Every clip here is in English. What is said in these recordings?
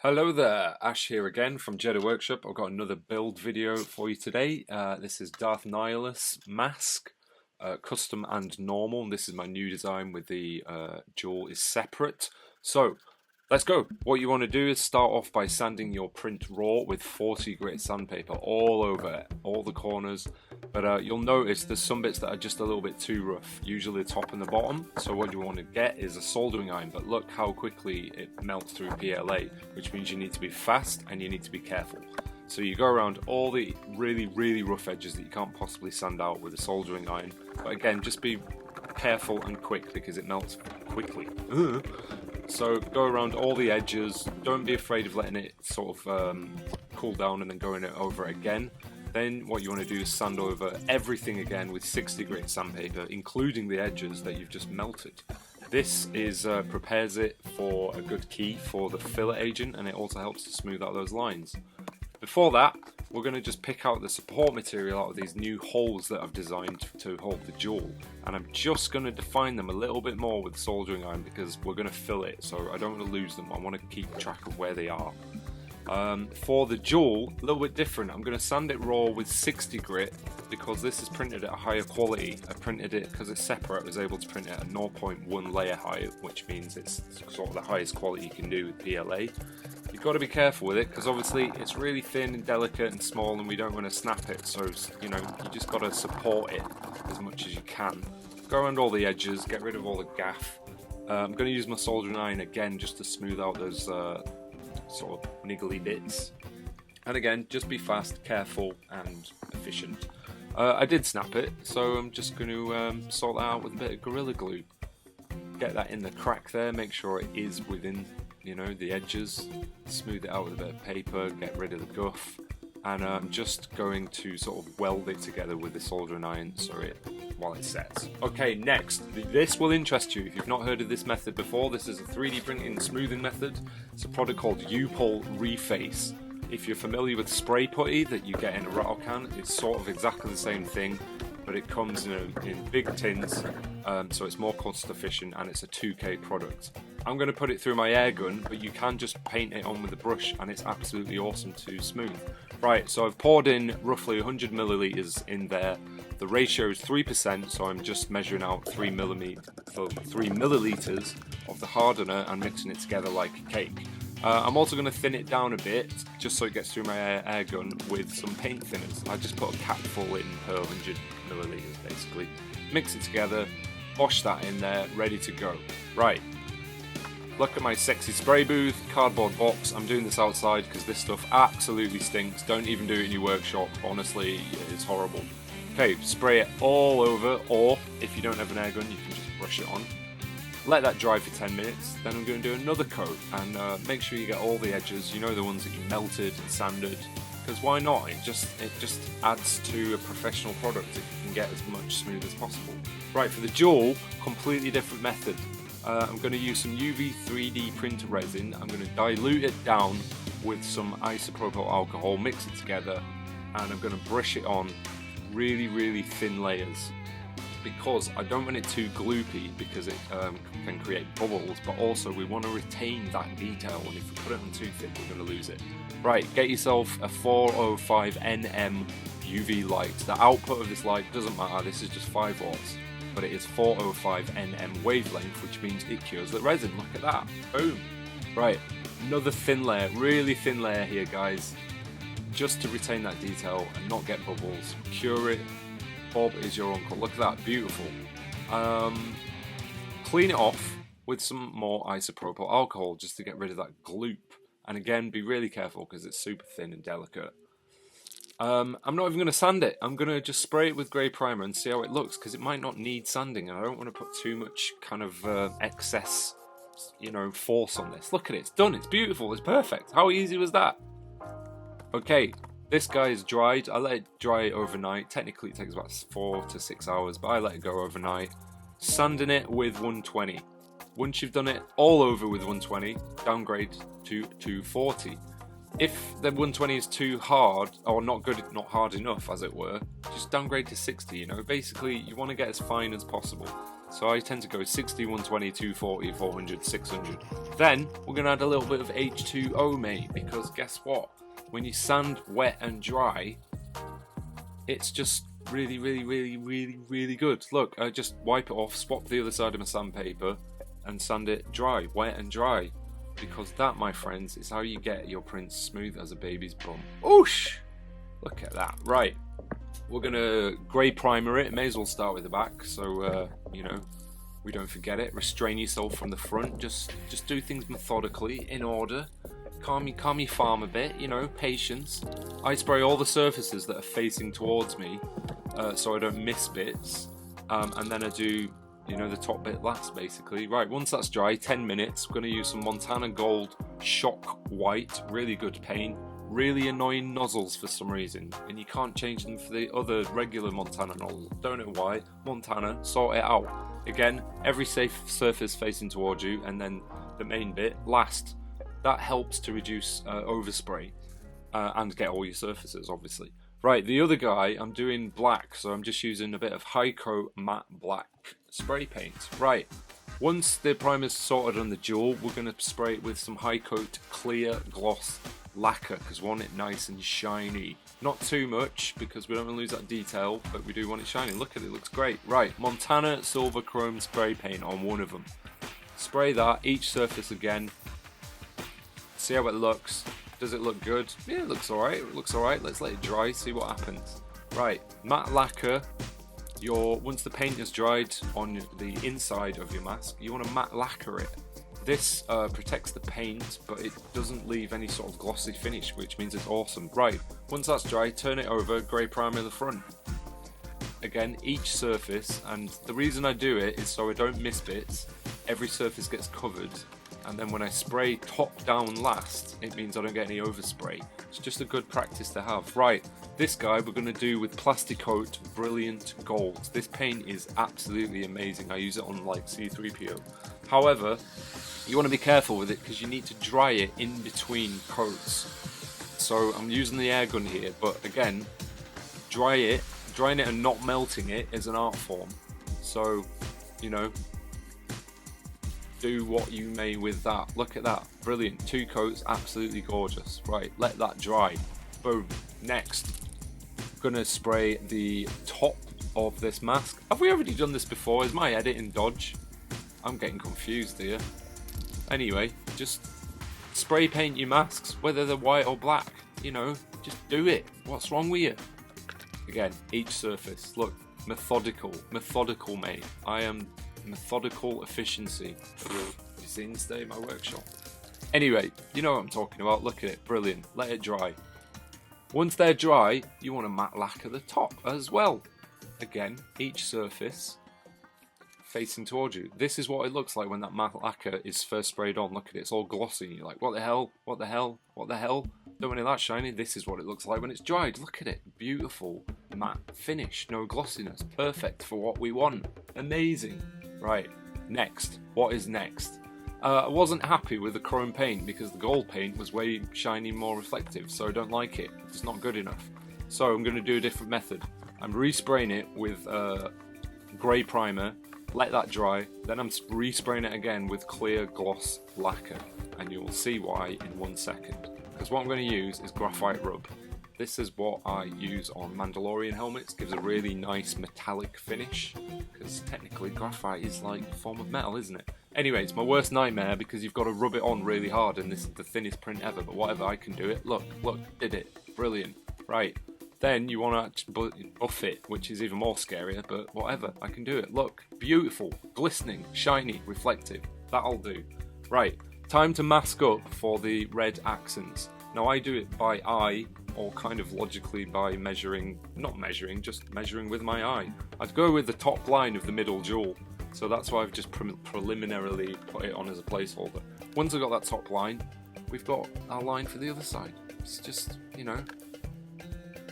Hello there, Ash here again from Jedha Workshop. I've got another build video for you today. This is Darth Nihilus mask, custom and normal. This is my new design with the jewel is separate. So let's go. What you want to do is start off by sanding your print raw with 40 grit sandpaper all over it, all the corners. But you'll notice there's some bits that are just a little bit too rough, usually the top and the bottom. So what you want to get is a soldering iron, but look how quickly it melts through PLA, which means you need to be fast and you need to be careful. So you go around all the really rough edges that you can't possibly sand out with a soldering iron. But again, just be careful and quick because it melts quickly. So go around all the edges. Don't be afraid of letting it sort of cool down and then going over it again. Then what you want to do is sand over everything again with 60 grit sandpaper, including the edges that you've just melted. This prepares it for a good key for the filler agent, and it also helps to smooth out those lines. Before that, we're going to just pick out the support material out of these new holes that I've designed to hold the jewel, and I'm just going to define them a little bit more with soldering iron because we're going to fill it, so I don't want to lose them. I want to keep track of where they are. For the jewel, a little bit different. I'm going to sand it raw with 60 grit because this is printed at a higher quality. I printed it because it's separate. I was able to print it at 0.1 layer height, which means it's sort of the highest quality you can do with PLA. You've got to be careful with it because obviously it's really thin and delicate and small, and we don't want to snap it. So you just got to support it as much as you can. Go around all the edges, get rid of all the gaff. I'm going to use my soldering iron again just to smooth out those sort of niggly bits, and again just be fast, careful and efficient. I did snap it, so I'm just going to sort that out with a bit of Gorilla Glue. Get that in the crack there, make sure it is within the edges, smooth it out with a bit of paper, get rid of the guff, and I'm just going to sort of weld it together with the soldering iron while it sets. Okay, next, this will interest you if you've not heard of this method before. This is a 3D printing smoothing method. It's a product called U-Pol Reface. If you're familiar with spray putty that you get in a rattle can, it's sort of exactly the same thing, but it comes in big tins, so it's more cost efficient, and it's a 2K product. I'm going to put it through my air gun, but you can just paint it on with a brush and it's absolutely awesome to smooth. Right, so I've poured in roughly 100 milliliters in there. The ratio is 3%, so I'm just measuring out 3 milliliters of the hardener and mixing it together like a cake. I'm also going to thin it down a bit, just so it gets through my air gun with some paint thinners. I just put a capful in per 100 milliliters basically. Mix it together, wash that in there, ready to go. Right. Look at my sexy spray booth, cardboard box. I'm doing this outside because this stuff absolutely stinks. Don't even do it in your workshop. Honestly, it's horrible. Okay, spray it all over, or if you don't have an air gun, you can just brush it on. Let that dry for 10 minutes. Then I'm going to do another coat and make sure you get all the edges. The ones that you melted and sanded. Because why not? It just adds to a professional product if you can get as much smooth as possible. Right, for the jewel, completely different method. I'm going to use some UV 3D printer resin. I'm going to dilute it down with some isopropyl alcohol, mix it together, and I'm going to brush it on really thin layers because I don't want it too gloopy because it can create bubbles, but also we want to retain that detail, and if we put it on too thick we're going to lose it. Right, get yourself a 405 nm UV light. The output of this light doesn't matter, this is just 5 watts. But it is 405 nm wavelength, which means it cures the resin. Look at that. Boom. Right, another thin layer, really thin layer here, guys, just to retain that detail and not get bubbles. Cure it. Bob is your uncle. Look at that, beautiful. Clean it off with some more isopropyl alcohol just to get rid of that gloop. And again, be really careful because it's super thin and delicate. I'm not even going to sand it. I'm going to just spray it with grey primer and see how it looks, because it might not need sanding and I don't want to put too much kind of excess, force on this. Look at it, it's done, it's beautiful, it's perfect. How easy was that? Okay, this guy is dried. I let it dry overnight. Technically it takes about 4 to 6 hours, but I let it go overnight. Sanding it with 120. Once you've done it all over with 120, downgrade to 240. If the 120 is too hard, or not good, not hard enough as it were, just downgrade to 60, Basically, you want to get as fine as possible. So I tend to go 60, 120, 240, 400, 600. Then we're going to add a little bit of H2O, mate, because guess what? When you sand wet and dry, it's just really, really, really, really, really good. Look, I just wipe it off, swap the other side of my sandpaper, and sand it dry, wet and dry. Because that, my friends, is how you get your prints smooth as a baby's bum. Oosh! Look at that. Right. We're going to grey primer it. May as well start with the back, so, you know, we don't forget it. Restrain yourself from the front. Just do things methodically, in order. Calm your farm a bit, you know, patience. I spray all the surfaces that are facing towards me, so I don't miss bits. And then I do, you know, the top bit last, basically. Right, once that's dry, 10 minutes. We're going to use some Montana Gold Shock White. Really good paint. Really annoying nozzles for some reason, and you can't change them for the other regular Montana nozzles. Don't know why. Montana, sort it out. Again, every safe surface facing towards you, and then the main bit last. That helps to reduce overspray and get all your surfaces, obviously. Right, the other guy, I'm doing black, so I'm just using a bit of High Coat Matte Black spray paint. Right, once the primer's sorted on the jewel, we're going to spray it with some High Coat Clear Gloss Lacquer, because we want it nice and shiny. Not too much, because we don't want to lose that detail, but we do want it shiny. Look at it, it looks great. Right, Montana Silver Chrome spray paint on one of them. Spray that, each surface again. See how it looks. Does it look good? Yeah, it looks alright. It looks alright. Let's let it dry, see what happens. Right, matte lacquer. Once the paint is dried on the inside of your mask, you want to matte lacquer it. This protects the paint, but it doesn't leave any sort of glossy finish, which means it's awesome. Right, once that's dry, turn it over, grey primer the front. Again, each surface, and the reason I do it is so I don't miss bits. Every surface gets covered, and then when I spray top down last, it means I don't get any overspray. It's just a good practice to have. Right, this guy we're going to do with Plasticoat Brilliant Gold. This paint is absolutely amazing. I use it on like C3PO. However, you want to be careful with it because you need to dry it in between coats. So I'm using the air gun here, but again, drying it and not melting it is an art form. So, you know, do what you may with that. Look at that, brilliant. 2 coats, absolutely gorgeous. Right, let that dry. Boom. Next, I'm gonna spray the top of this mask. Have we already done this before? Is my editing dodge? I'm getting confused here. Anyway, just spray paint your masks, whether they're white or black. You know, just do it. What's wrong with you? Again, each surface. Look, methodical, mate. I am methodical efficiency. You've seen this day in my workshop. Anyway, you know what I'm talking about. Look at it, brilliant. Let it dry. Once they're dry, you want to matte lacquer the top as well. Again, each surface facing towards you. This is what it looks like when that matte lacquer is first sprayed on. Look at it, it's all glossy. You're like, what the hell? What the hell? What the hell? Don't want it that shiny. This is what it looks like when it's dried. Look at it, beautiful matte finish, no glossiness, perfect for what we want. Amazing. Right, next. What is next? I wasn't happy with the chrome paint because the gold paint was way shiny, more reflective, so I don't like it. It's not good enough. So I'm going to do a different method. I'm respraying it with grey primer. Let that dry, then I'm respraying it again with clear gloss lacquer, and you will see why in 1 second. Because what I'm going to use is graphite rub. This is what I use on Mandalorian helmets. Gives a really nice metallic finish, because technically graphite is like a form of metal, isn't it? Anyway, it's my worst nightmare because you've got to rub it on really hard, and this is the thinnest print ever, but whatever, I can do it. Look, did it. Brilliant. Right. Then you want to buff it, which is even more scarier, but whatever, I can do it. Look, beautiful, glistening, shiny, reflective. That'll do. Right, time to mask up for the red accents. Now I do it by eye, or kind of logically by just measuring with my eye. I'd go with the top line of the middle jewel, so that's why I've just preliminarily put it on as a placeholder. Once I've got that top line, we've got our line for the other side. It's just, you know,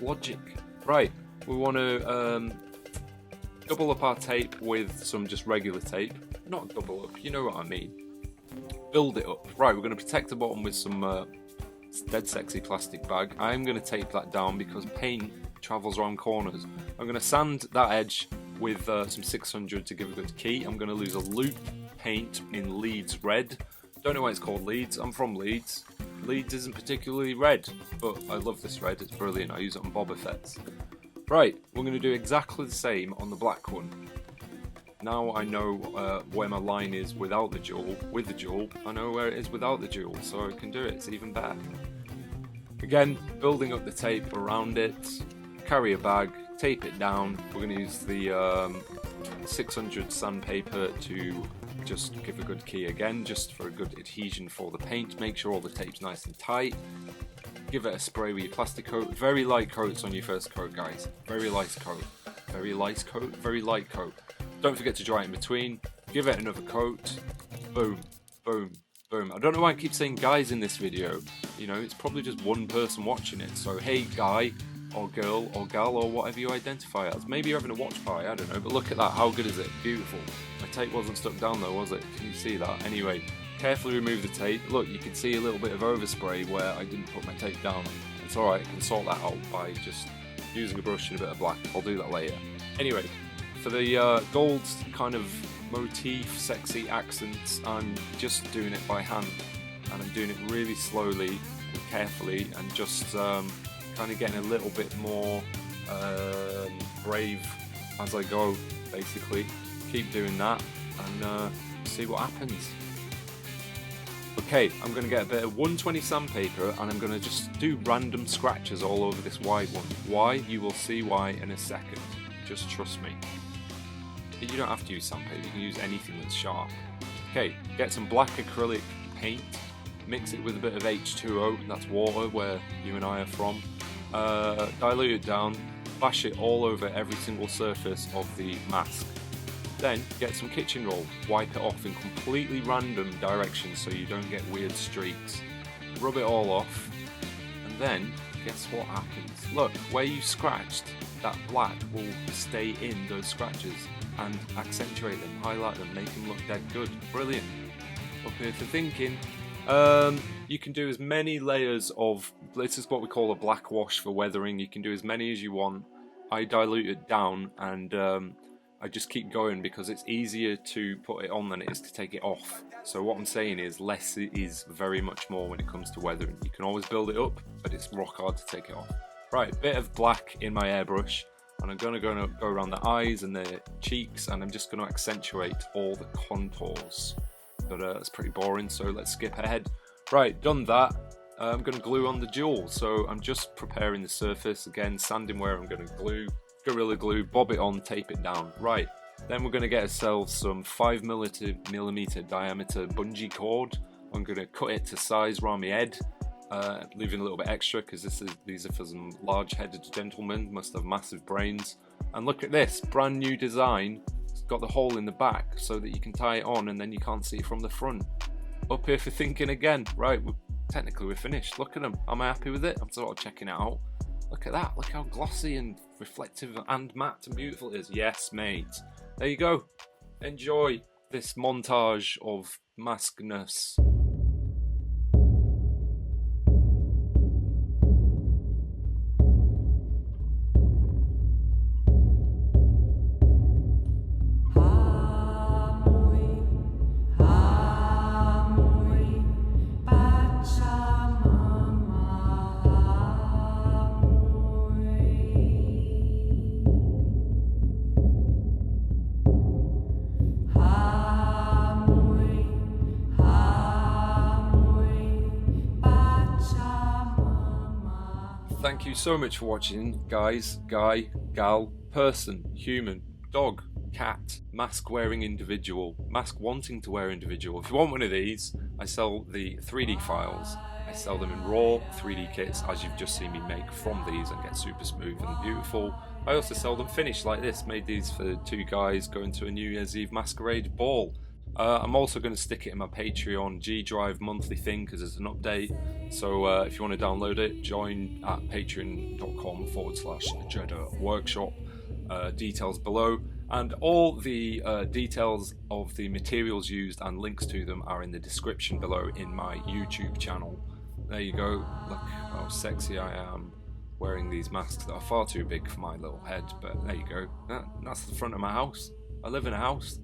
logic. Right, we want to double up our tape with some just regular tape. Not double up, you know what I mean. Build it up. Right, we're going to protect the bottom with some dead sexy plastic bag. I'm going to tape that down because paint travels around corners. I'm going to sand that edge with some 600 to give a good key. I'm going to use a loop paint in Leeds red. Don't know why it's called Leeds. I'm from Leeds. Leeds isn't particularly red, but I love this red. It's brilliant. I use it on Boba Fett's. Right, we're going to do exactly the same on the black one. Now I know where my line is without the jewel. With the jewel, I know where it is without the jewel, so I can do it. It's even better. Again, building up the tape around it. Carry a bag, tape it down. We're going to use the 600 sandpaper to just give a good key again, just for a good adhesion for the paint. Make sure all the tape's nice and tight. Give it a spray with your plastic coat. Very light coats on your first coat, guys. Very light coat. Very light coat. Very light coat. Don't forget to dry it in between. Give it another coat. Boom, boom, boom. I don't know why I keep saying guys in this video. You know, it's probably just one person watching it. So hey, guy, or girl, or gal, or whatever you identify as. Maybe you're having a watch party, I don't know. But look at that. How good is it? Beautiful. My tape wasn't stuck down though, was it? Can you see that? Anyway, carefully remove the tape. Look, you can see a little bit of overspray where I didn't put my tape down. It's alright, I can sort that out by just using a brush and a bit of black. I'll do that later. Anyway, for the gold kind of motif, sexy accents, I'm just doing it by hand. And I'm doing it really slowly and carefully and just kind of getting a little bit more brave as I go, basically. Keep doing that and see what happens. Okay, I'm going to get a bit of 120 sandpaper and I'm going to just do random scratches all over this wide one. Why? You will see why in a second. Just trust me. You don't have to use sandpaper, you can use anything that's sharp. Okay, get some black acrylic paint, mix it with a bit of H2O, that's water where you and I are from. Dilute it down, bash it all over every single surface of the mask. Then get some kitchen roll, wipe it off in completely random directions so you don't get weird streaks. Rub it all off, and then guess what happens? Look, where you scratched, that black will stay in those scratches and accentuate them, highlight them, make them look dead good. Brilliant. Up here for thinking. You can do as many layers of, this is what we call a black wash for weathering. You can do as many as you want. I dilute it down and I just keep going because it's easier to put it on than it is to take it off. So what I'm saying is less is very much more when it comes to weathering. You can always build it up, but it's rock hard to take it off. Right, bit of black in my airbrush, and I'm going to go around the eyes and the cheeks, and I'm just going to accentuate all the contours. But that's pretty boring, so let's skip ahead. Right, done that. I'm going to glue on the jewel, so I'm just preparing the surface, again sanding where I'm going to glue, Gorilla Glue, bob it on, tape it down. Right, then we're going to get ourselves some 5mm diameter bungee cord. I'm going to cut it to size around my head, leaving a little bit extra because these are for some large-headed gentlemen, must have massive brains. And look at this, brand new design. It's got the hole in the back so that you can tie it on and then you can't see it from the front. Up here for thinking again. Right, technically we're finished. Look at them. Am I happy with it? I'm sort of checking it out. Look at that. Look how glossy and reflective and matte and beautiful it is. Yes, mate. There you go. Enjoy this montage of maskness. Thank you so much for watching, guys, guy, gal, person, human, dog, cat, mask wearing individual, mask wanting to wear individual. If you want one of these, I sell the 3D files. I sell them in raw 3D kits, as you've just seen me make from these and get super smooth and beautiful. I also sell them finished like this. Made these for two guys going to a New Year's Eve masquerade ball. I'm also going to stick it in my Patreon G Drive monthly thing because it's an update. So if you want to download it, join at patreon.com/Jedha Workshop. Details below. And all the details of the materials used and links to them are in the description below in my YouTube channel. There you go. Look how sexy I am. wearing these masks that are far too big for my little head, but there you go. That's the front of my house. I live in a house.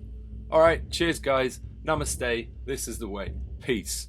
Alright, cheers guys. Namaste. This is the way. Peace.